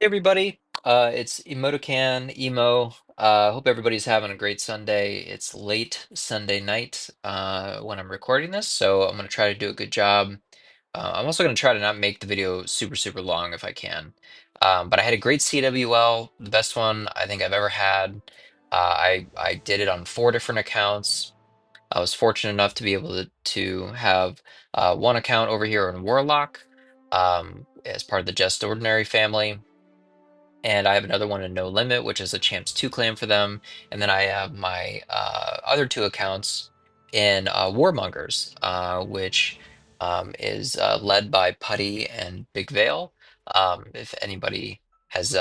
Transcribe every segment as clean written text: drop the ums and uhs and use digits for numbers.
Everybody, it's Emotocan Emo. Hope everybody's having a great Sunday. It's late Sunday night when I'm recording this, so I'm going to try to do a good job. I'm also going to try to not make the video super long if I can. But I had a great CWL, the best one I think I've ever had. I did it on 4 different accounts. I was fortunate enough to be able to have one account over here in Warlock as part of the Just Ordinary family. And I have another one in No Limit, which is a Champs 2 clan for them. And then I have my other 2 accounts in Warmongers, which is led by Putty and Big Vale. If anybody has,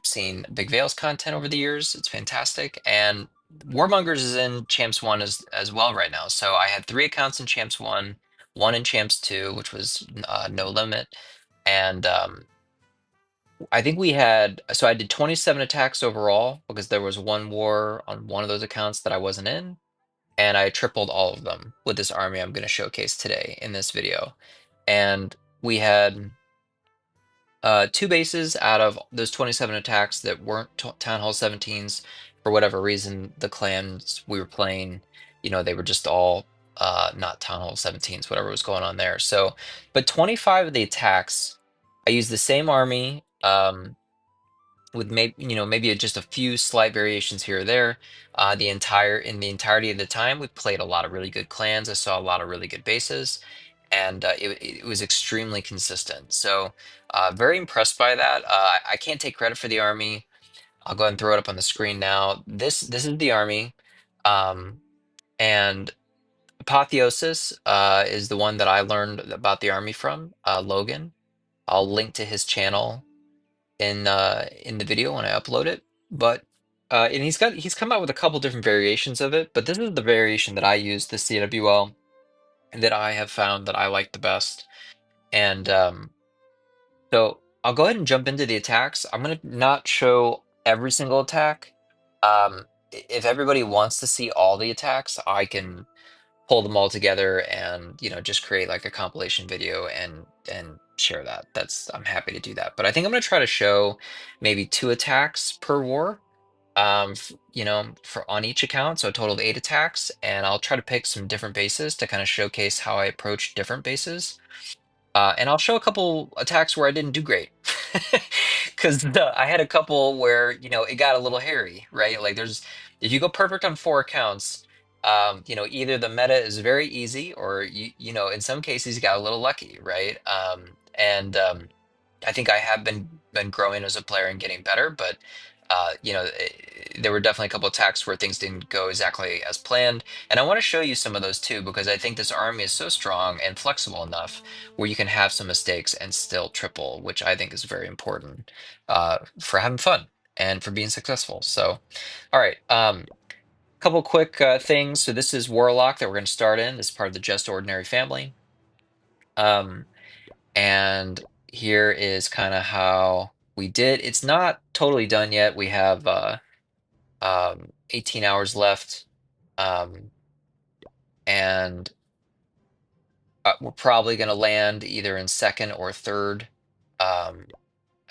seen Big Vale's content over the years, it's fantastic. And Warmongers is in Champs 1 as well right now. So I had 3 accounts in Champs 1, one in Champs 2, which was No Limit. And I think so I did 27 attacks overall because there was one war on one of those accounts that I wasn't in, and I tripled all of them with this army I'm going to showcase today in this video. And we had 2 bases out of those 27 attacks that weren't Town Hall 17s. For whatever reason, the clans we were playing, they were just all not Town Hall 17s, whatever was going on there. So, but 25 of the attacks, I used the same army. With maybe just a few slight variations here or there. In the entirety of the time, we played a lot of really good clans. I saw a lot of really good bases, and it was extremely consistent. So very impressed by that. I can't take credit for the army. I'll go ahead and throw it up on the screen now. This is the army, um, and Apotheosis is the one that I learned about the army from, Logan. I'll link to his channel in the video when I upload it. But and he's come out with a couple different variations of it, but this is the variation that I use, the CWL, and that I have found that I like the best. And so I'll go ahead and jump into the attacks. I'm gonna not show every single attack. If everybody wants to see all the attacks, I can pull them all together and just create like a compilation video and share that. I'm happy to do that. But I think I'm going to try to show maybe 2 attacks per war, for on each account, so a total of 8 attacks. And I'll try to pick some different bases to kind of showcase how I approach different bases. And I'll show a couple attacks where I didn't do great. Because I had a couple where, it got a little hairy, right? Like if you go perfect on 4 accounts, either the meta is very easy or, in some cases you got a little lucky, right? And I think I have been growing as a player and getting better, but there were definitely a couple attacks where things didn't go exactly as planned. And I want to show you some of those too, because I think this army is so strong and flexible enough where you can have some mistakes and still triple, which I think is very important for having fun and for being successful. So, all right, couple quick things. So this is Warlock that we're going to start in. This is part of the Just Ordinary family. Um, and here is kind of how we did. It's not totally done yet. We have 18 hours left. Um, and we're probably going to land either in second or third. Um,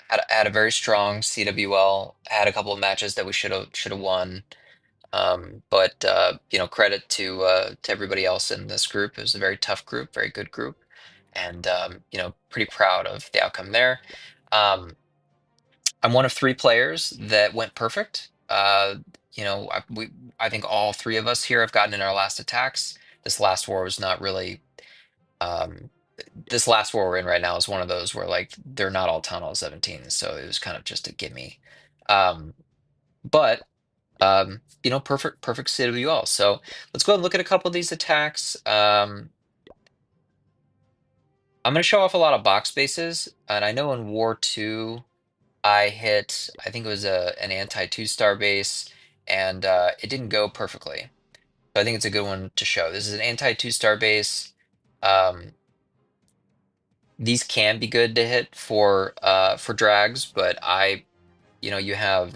had a very strong CWL. Had a couple of matches that we should have won. But credit to everybody else in this group. It was a very tough group, very good group, and pretty proud of the outcome there. I'm one of 3 players that went perfect. I think all 3 of us here have gotten in our last attacks. This last war was not really. Um, this last war we're in right now is one of those where like they're not all Town Hall 17, so it was kind of just a gimme. Um, but perfect CWL. So let's go and look at a couple of these attacks. I'm going to show off a lot of box bases, and I know in War 2 I hit, I think it was an anti 2-star base, and it didn't go perfectly. So I think it's a good one to show. This is an anti 2-star base. Um, these can be good to hit for drags, but you have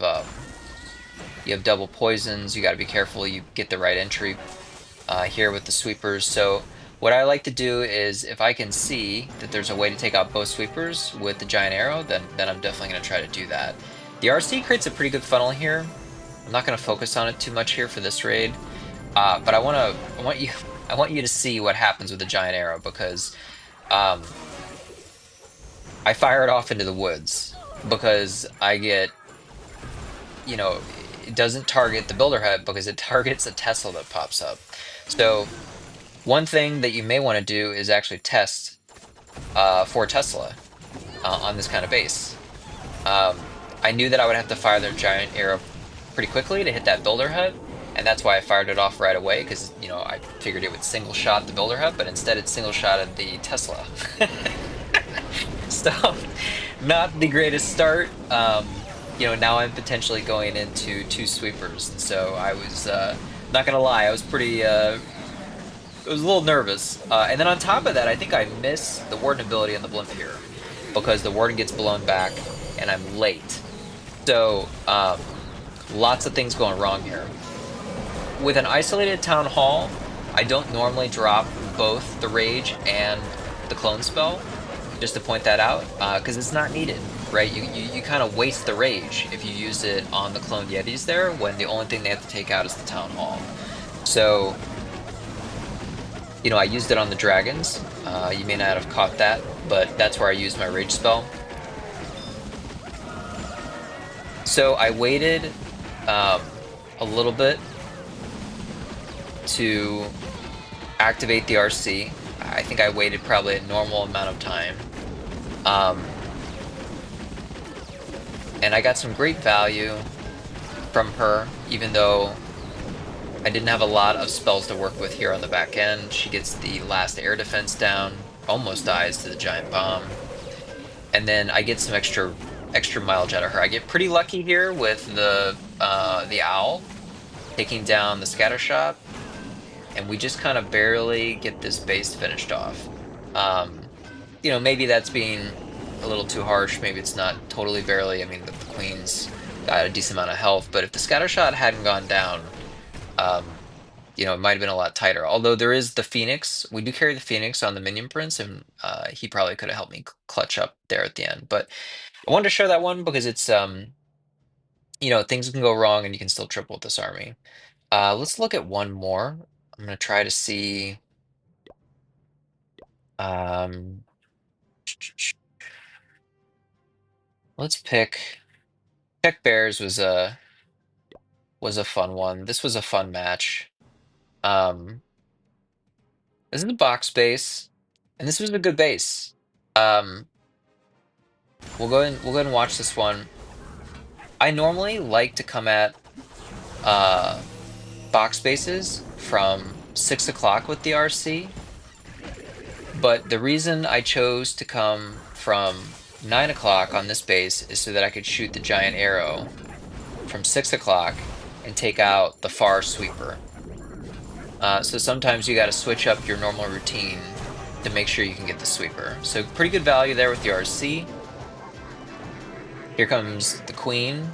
double poisons. You got to be careful. You get the right entry here with the sweepers. So What I like to do is if I can see that there's a way to take out both sweepers with the giant arrow, then I'm definitely going to try to do that. The RC creates a pretty good funnel here. I'm not going to focus on it too much here for this raid, but I want you, I want you to see what happens with the giant arrow because um, I fire it off into the woods because I get, it doesn't target the builder hut because it targets a Tesla that pops up. So one thing that you may want to do is actually test for Tesla on this kind of base. I knew that I would have to fire the giant arrow pretty quickly to hit that builder hut, and that's why I fired it off right away because I figured it would single shot the builder hut, but instead it single shotted the Tesla. So, not the greatest start. Now I'm potentially going into two sweepers, and so I was not gonna lie, I was pretty. I was a little nervous. And then on top of that, I think I miss the Warden ability on the blimp here because the Warden gets blown back and I'm late. So, lots of things going wrong here. With an isolated Town Hall, I don't normally drop both the Rage and the Clone spell, just to point that out, because it's not needed, right? You kind of waste the Rage if you use it on the Clone Yetis there, when the only thing they have to take out is the Town Hall. So, I used it on the dragons. You may not have caught that, but that's where I used my Rage spell. So I waited a little bit to activate the RC. I think I waited probably a normal amount of time. And I got some great value from her, even though I didn't have a lot of spells to work with here on the back end. She gets the last air defense down, almost dies to the giant bomb. And then I get some extra mileage out of her. I get pretty lucky here with the owl taking down the scatter shot, and we just kind of barely get this base finished off. Maybe that's being a little too harsh. Maybe it's not totally barely. I mean, the queen's got a decent amount of health, but if the scatter shot hadn't gone down, um, it might have been a lot tighter. Although there is the Phoenix. We do carry the Phoenix on the Minion Prince, and he probably could have helped me clutch up there at the end. But I wanted to show that one because it's things can go wrong and you can still triple with this army. Let's look at one more. I'm gonna try to see. Um, let's pick. Check Bears was a fun one. This was a fun match. Um, this is a box base, and this was a good base. Um, we'll go ahead and watch this one. I normally like to come at uh box bases from 6 o'clock with the RC. But the reason I chose to come from 9 o'clock on this base is so that I could shoot the giant arrow from 6 o'clock and take out the far sweeper. So sometimes you got to switch up your normal routine to make sure you can get the sweeper. So pretty good value there with the RC. Here comes the queen.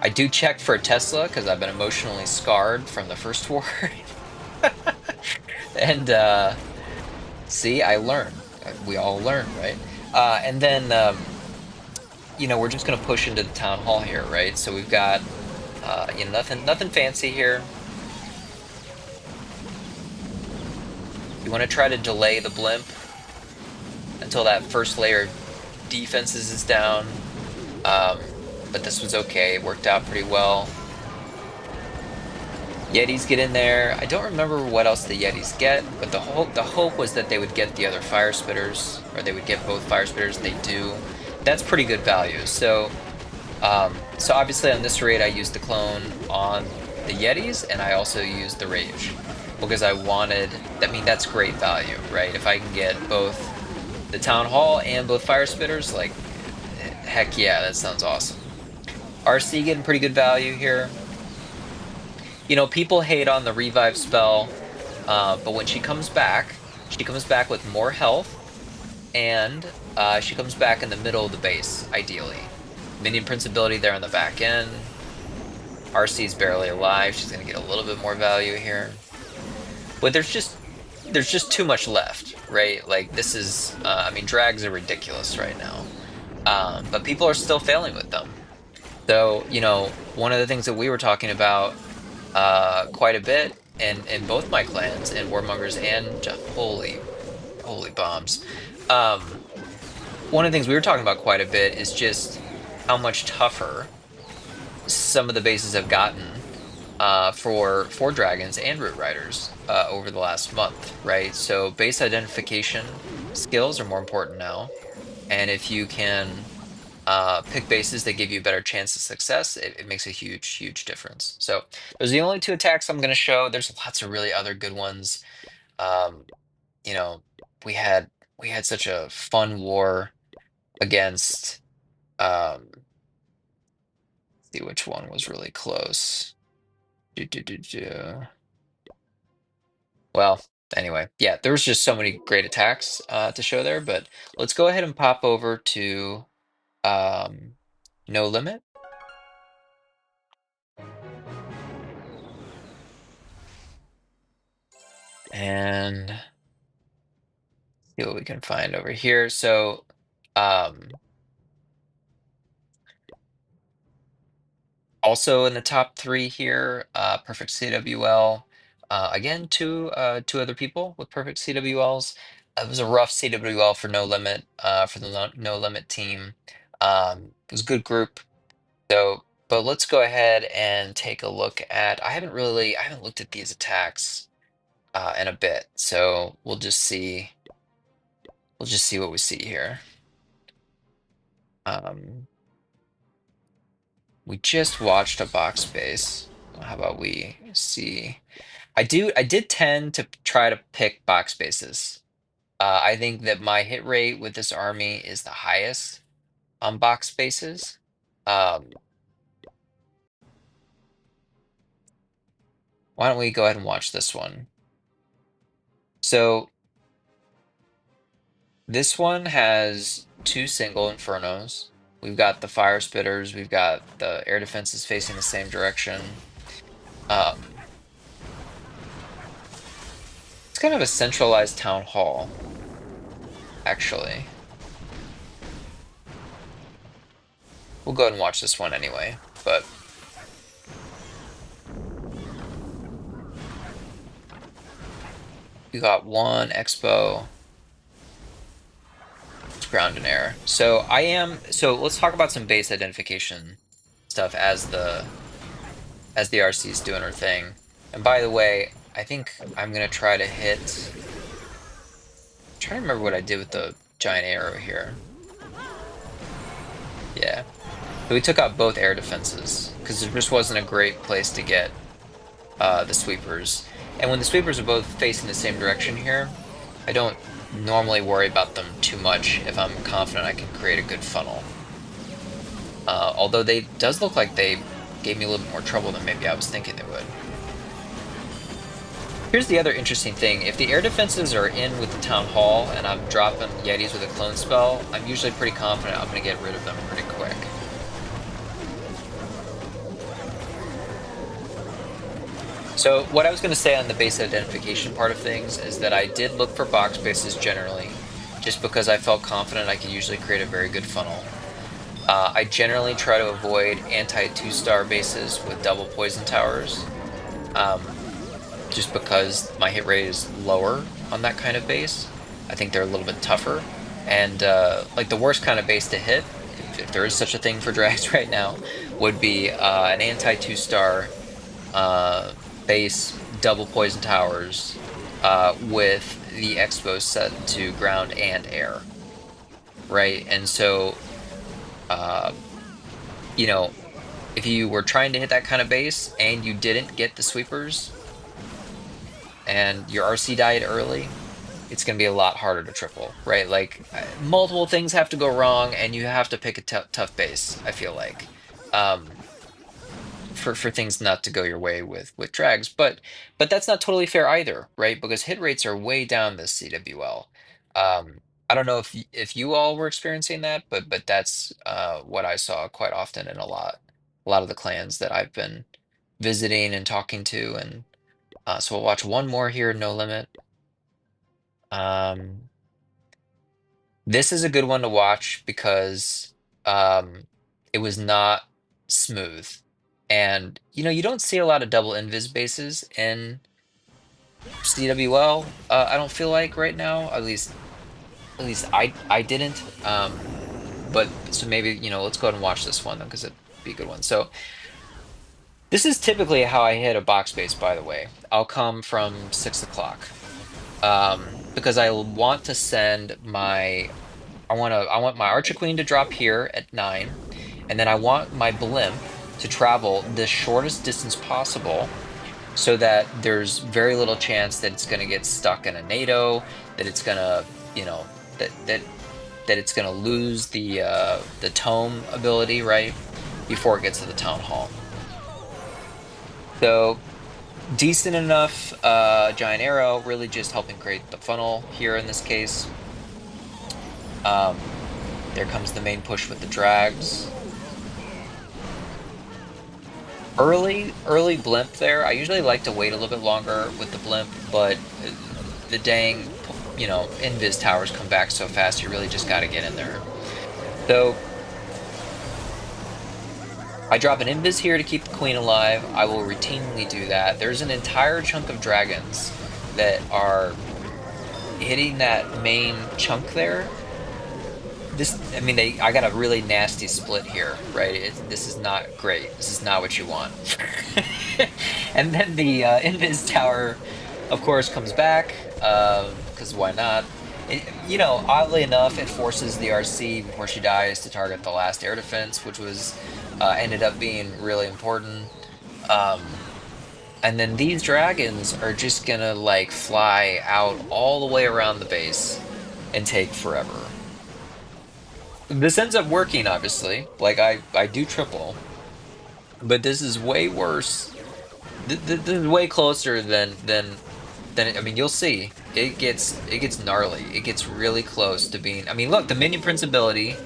I do check for a Tesla because I've been emotionally scarred from the first war. And see, I learn. We all learn, right? And then, we're just gonna push into the town hall here, right? So we've got, nothing fancy here. You want to try to delay the blimp until that first layer of defenses is down. But this was okay. It worked out pretty well. Yetis get in there. I don't remember what else the Yetis get, but the hope was that they would get the other fire spitters, or they would get both fire spitters. They do. That's pretty good value. So obviously on this raid I used the clone on the Yetis, and I also used the Rage because I wanted. I mean, that's great value, right? If I can get both the Town Hall and both fire spitters, like, heck yeah, that sounds awesome. RC getting pretty good value here. People hate on the revive spell, but when she comes back with more health, and she comes back in the middle of the base, ideally. Minion Prince ability there on the back end. RC's barely alive. She's going to get a little bit more value here. But there's just there's just too much left, right? Like this is, I mean, drags are ridiculous right now, but people are still failing with them. So, one of the things that we were talking about quite a bit in both my clans, in Warmongers and holy bombs. Um, One of the things we were talking about quite a bit is just how much tougher some of the bases have gotten for dragons and root riders over the last month, right? So base identification skills are more important now, and if you can pick bases that give you a better chance of success, it makes a huge difference. So those are the only two attacks I'm going to show. There's lots of really other good ones. Um, you know, we had we had such a fun war against. See which one was really close. Do, do, do, do. Well, anyway, yeah, there was just so many great attacks to show there, but let's go ahead and pop over to um, No Limit. And see what we can find over here. So, um, also in the top three here, Perfect CWL. Again, two other people with perfect CWLs. It was a rough CWL for No Limit, for the No Limit team. It was a good group. So, but let's go ahead and take a look at. I haven't looked at these attacks in a bit. So we'll just see. We'll just see what we see here. Um, we just watched a box base. How about we see? I did tend to try to pick box bases. I think that my hit rate with this army is the highest on box bases. Um, why don't we go ahead and watch this one? So this one has two single infernos. We've got the fire spitters. We've got the air defenses facing the same direction. Um, it's kind of a centralized town hall, actually. We'll go ahead and watch this one anyway. But we got one expo. Ground and air. So let's talk about some base identification stuff as the RC is doing her thing. And by the way, I think I'm gonna try to hit. Trying to remember what I did with the giant arrow here. Yeah. So we took out both air defenses because there just wasn't a great place to get the sweepers. And when the sweepers are both facing the same direction here, I don't normally worry about them too much if I'm confident I can create a good funnel. Although they does look like they gave me a little bit more trouble than maybe I was thinking they would. Here's the other interesting thing. If the air defenses are in with the town hall and I'm dropping Yetis with a clone spell, I'm usually pretty confident I'm going to get rid of them pretty quick. So what I was going to say on the base identification part of things is that I did look for box bases generally, just because I felt confident I could usually create a very good funnel. I generally try to avoid anti-2-star bases with double poison towers, um, just because my hit rate is lower on that kind of base. I think they're a little bit tougher. And like the worst kind of base to hit, if there is such a thing for drags right now, would be an anti-2-star uh, base double poison towers with the expo set to ground and air, right? And so, uh, you know, if you were trying to hit that kind of base and you didn't get the sweepers and your RC died early, it's going to be a lot harder to triple, right? Like multiple things have to go wrong and you have to pick a tough base, I feel like. Um, for things not to go your way with drags, but that's not totally fair either, right? Because hit rates are way down this CWL. Um, I don't know if you all were experiencing that, but that's what I saw quite often in a lot of the clans that I've been visiting and talking to, and so we'll watch one more here, No Limit. Um, this is a good one to watch because um, it was not smooth. And you don't see a lot of double invis bases in CWL. I don't feel like right now, at least I didn't. But so maybe, let's go ahead and watch this one then because it'd be a good one. So this is typically how I hit a box base, by the way. I'll come from 6 o'clock. Because I want to send my I want my Archer Queen to drop here at 9, and then I want my blimp to travel the shortest distance possible so that there's very little chance that it's going to get stuck in a NATO, that it's going to, that it's going to lose the tome ability, right? Before it gets to the town hall. So decent enough giant arrow, really just helping create the funnel here in this case. Um, there comes the main push with the drags. Early blimp there. I usually like to wait a little bit longer with the blimp, but the dang, invis towers come back so fast, you really just got to get in there. So I drop an invis here to keep the queen alive. I will routinely do that. There's an entire chunk of dragons that are hitting that main chunk there. I mean, I got a really nasty split here, right? This is not great. This is not what you want. And then the Invis Tower, of course, comes back, because why not? Oddly enough, it forces the RC before she dies to target the last air defense, which was ended up being really important. Um, and then these dragons are just gonna like fly out all the way around the base and take forever. This ends up working, obviously. Like I do triple, but this is way worse. This is way closer than I mean, you'll see. It gets gnarly. It gets really close to being. I mean, look, the minion prince ability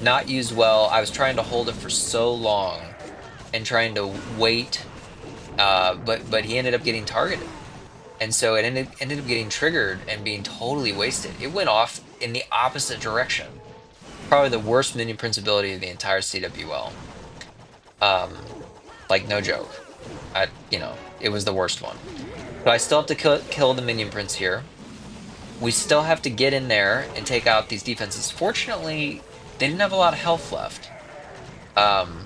not used well. I was trying to hold it for so long and trying to wait, but he ended up getting targeted, and so it ended up getting triggered and being totally wasted. It went off in the opposite direction. Probably the worst minion prince ability of the entire CWL. Um, like no joke. It was the worst one. So I still have to kill the minion prince here. We still have to get in there and take out these defenses. Fortunately, they didn't have a lot of health left. Um,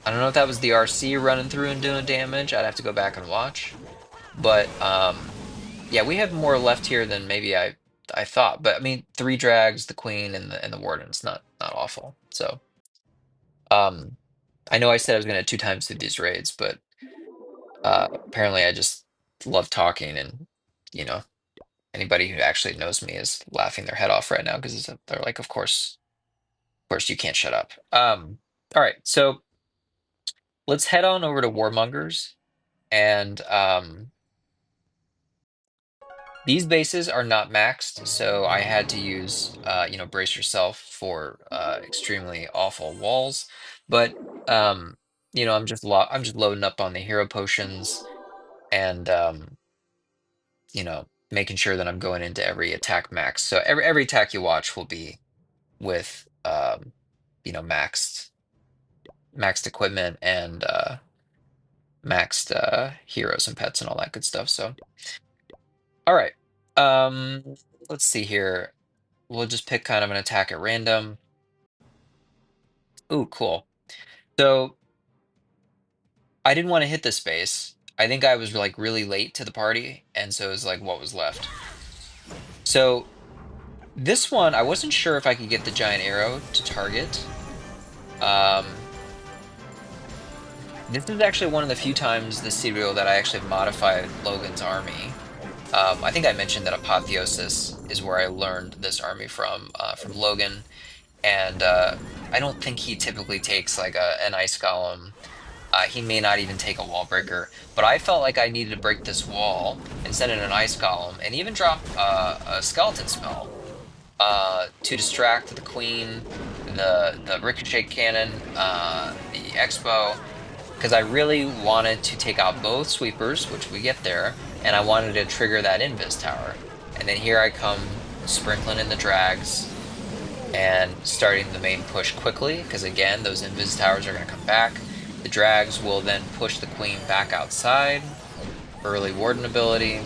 I don't know if that was the RC running through and doing damage. I'd have to go back and watch. But yeah, we have more left here than maybe I thought. But I mean, three drags, the queen, and the warden's not awful. So um, I know I said I was going to 2 times through these raids, but apparently I just love talking, and you know anybody who actually knows me is laughing their head off right now because they're like, of course you can't shut up. All right, so let's head on over to Warmongers, and these bases are not maxed, so I had to use brace yourself for extremely awful walls, but I'm just loading up on the hero potions and making sure that I'm going into every attack max. So every attack you watch will be with maxed equipment and maxed heroes and pets and all that good stuff. So all right. Um let's see here. We'll just pick kind of an attack at random. Ooh, cool. So I didn't want to hit this space. I think I was like really late to the party, and so it was like what was left. So this one, I wasn't sure if I could get the giant arrow to target. Um, this is actually one of the few times this serial that I actually modified Logan's army. I think I mentioned that Apotheosis is where I learned this army from Logan, and I don't think he typically takes like an ice golem. He may not even take a wall breaker, but I felt like I needed to break this wall and send in an ice golem, and even drop a skeleton spell to distract the queen, the ricochet cannon, the expo, because I really wanted to take out both sweepers, which we get there, and I wanted to trigger that invis tower. And then here I come sprinkling in the drags and starting the main push quickly, because again, those invis towers are going to come back. The drags will then push the queen back outside. Early warden ability.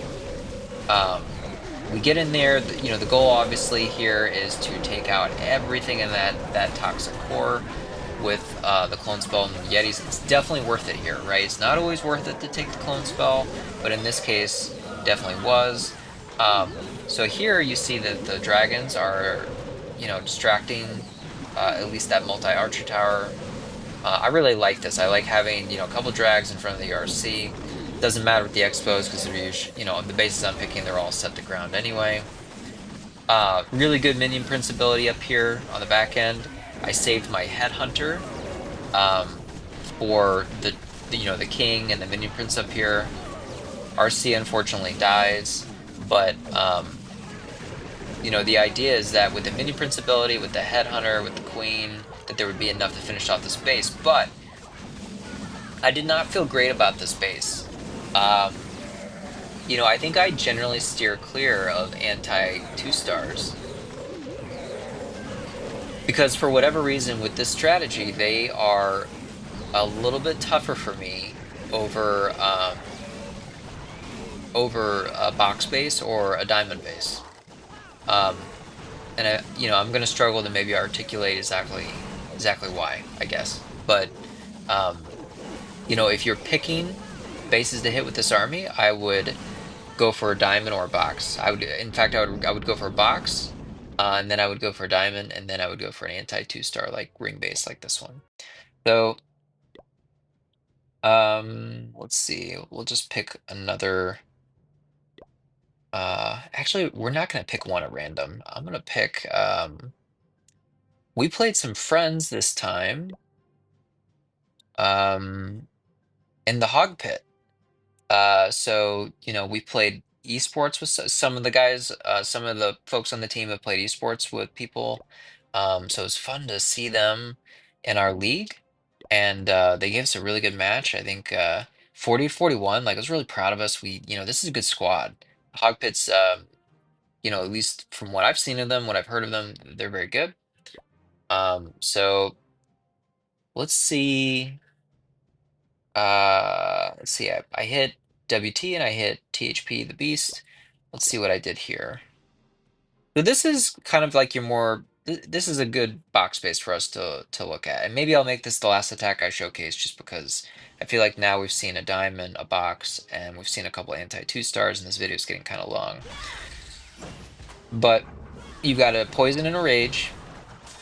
We get in there, the goal obviously here is to take out everything in that toxic core with the clone spell and the Yetis. It's definitely worth it here, right? It's not always worth it to take the clone spell, but in this case, definitely was. So here you see that the dragons are, distracting at least that multi-archer tower. I really like this. I like having, a couple drags in front of the RC. Doesn't matter with the expos because they're usually, the bases I'm picking, they're all set to ground anyway. Really good minion prince ability up here on the back end. I saved my headhunter um, for the king and the minion prince up here. RC unfortunately dies, but the idea is that with the minion prince ability, with the headhunter, with the queen, that there would be enough to finish off this base. But I did not feel great about this base. Um, I think I generally steer clear of anti two stars because for whatever reason with this strategy, they are a little bit tougher for me over over a box base or a diamond base. Um, and I'm going to struggle to maybe articulate exactly why, I guess. But um, if you're picking bases to hit with this army, I would go for a diamond or a box. In fact, I would go for a box, and then I would go for a diamond, and then I would go for an anti two star like ring base like this one. So, let's see. We'll just pick another. Actually, we're not gonna pick one at random. I'm gonna pick. We played some friends this time. Um, in the hog pit. So, we played esports with some of the guys, some of the folks on the team have played esports with people. So it's fun to see them in our league. And they gave us a really good match. I think 40-41, like I was really proud of us. This is a good squad. Hog Pits, at least from what I've seen of them, what I've heard of them, they're very good. So let's see. Let's see. I hit WT and I hit THP the Beast. Let's see what I did here. So this is kind of like your more. This is a good box space for us to look at, and maybe I'll make this the last attack I showcase, just because I feel like now we've seen a diamond, a box, and we've seen a couple anti two stars, and this video is getting kind of long. But you've got a poison and a rage.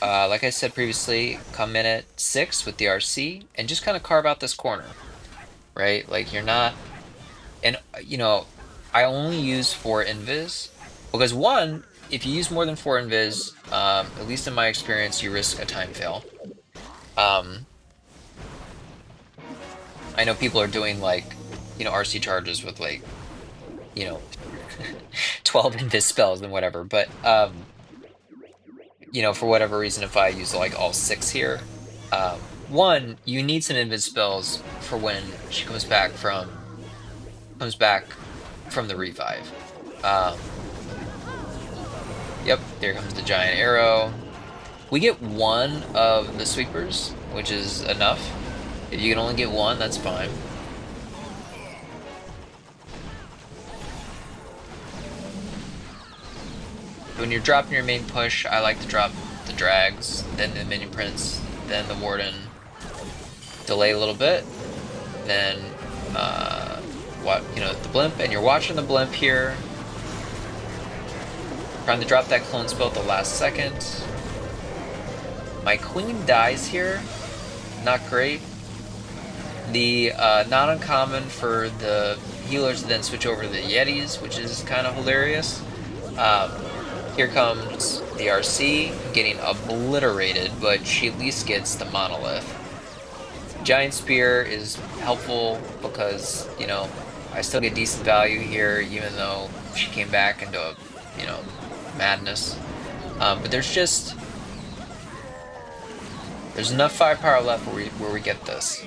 Like I said previously, come in at 6 with the RC, and just kind of carve out this corner, right? Like you're not. And I only use 4 invis because one, if you use more than 4 invis, at least in my experience, you risk a time fail. Um, I know people are doing like, RC charges with like, you know, 12 invis spells and whatever, but for whatever reason, if I use like all 6 here, one, you need some invis spells for when she comes back from the revive. Yep, there comes the giant arrow. We get 1 of the sweepers, which is enough. If you can only get 1, that's fine. When you're dropping your main push, I like to drop the drags, then the minion prince, then the warden. Delay a little bit, then the blimp, and you're watching the blimp here. Trying to drop that clone spell at the last second. My queen dies here. Not great. The not uncommon for the healers to then switch over to the Yetis, which is kind of hilarious. Here comes the RC getting obliterated, but she at least gets the monolith. Giant Spear is helpful because, I still get decent value here, even though she came back into, madness. But there's enough firepower left where we get this.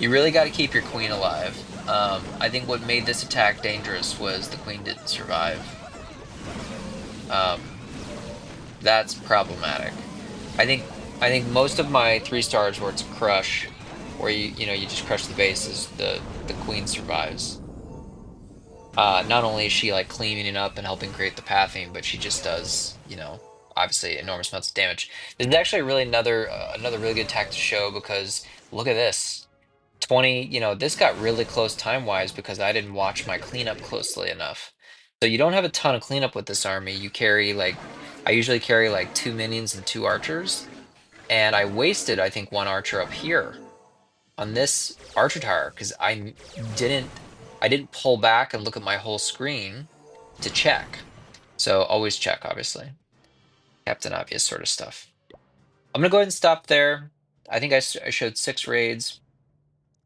You really got to keep your queen alive. I think what made this attack dangerous was the queen didn't survive. Um, that's problematic. I think I think most of my 3 stars where it's a crush, where you just crush the bases, the queen survives. Not only is she like cleaning it up and helping create the pathing, but she just does, obviously enormous amounts of damage. This is actually really another really good attack to show because look at this. 20, this got really close time-wise because I didn't watch my cleanup closely enough. So you don't have a ton of cleanup with this army. You carry like I usually carry like 2 minions and 2 archers, and I wasted, I think, 1 archer up here on this archer tower because didn't I didn't pull back and look at my whole screen to check. So always check, obviously. Captain Obvious sort of stuff. I'm gonna go ahead and stop there. I think I showed 6 raids.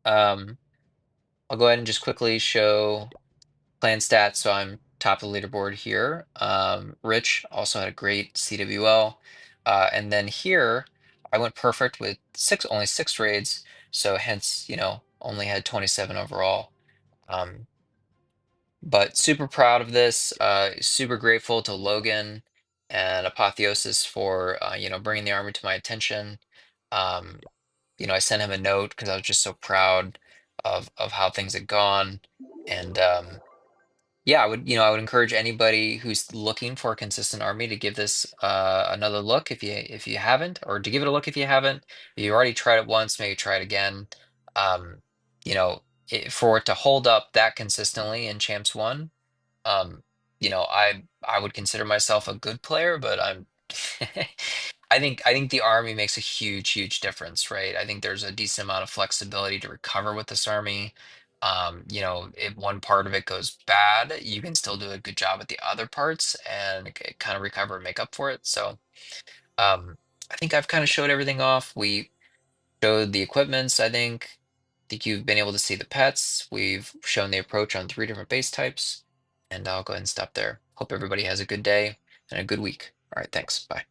Um, I'll go ahead and just quickly show clan stats. So I'm top of the leaderboard here. Rich also had a great CWL. And then here I went perfect with only 6 raids. So hence, only had 27 overall. Um, but super proud of this. Super grateful to Logan and Apotheosis for bringing the army to my attention. Um, I sent him a note because I was just so proud of how things had gone. And yeah, I would encourage anybody who's looking for a consistent army to give this another look if you haven't, or to give it a look if you haven't. If you already tried it once, maybe try it again. Um, for it to hold up that consistently in Champs One, um, I would consider myself a good player, but I'm I think the army makes a huge, huge difference, right? I think there's a decent amount of flexibility to recover with this army. If one part of it goes bad, you can still do a good job at the other parts and kind of recover and make up for it. So I think I've kind of showed everything off. We showed the equipments, I think. I think you've been able to see the pets. We've shown the approach on 3 different base types. And I'll go ahead and stop there. Hope everybody has a good day and a good week. All right, thanks. Bye.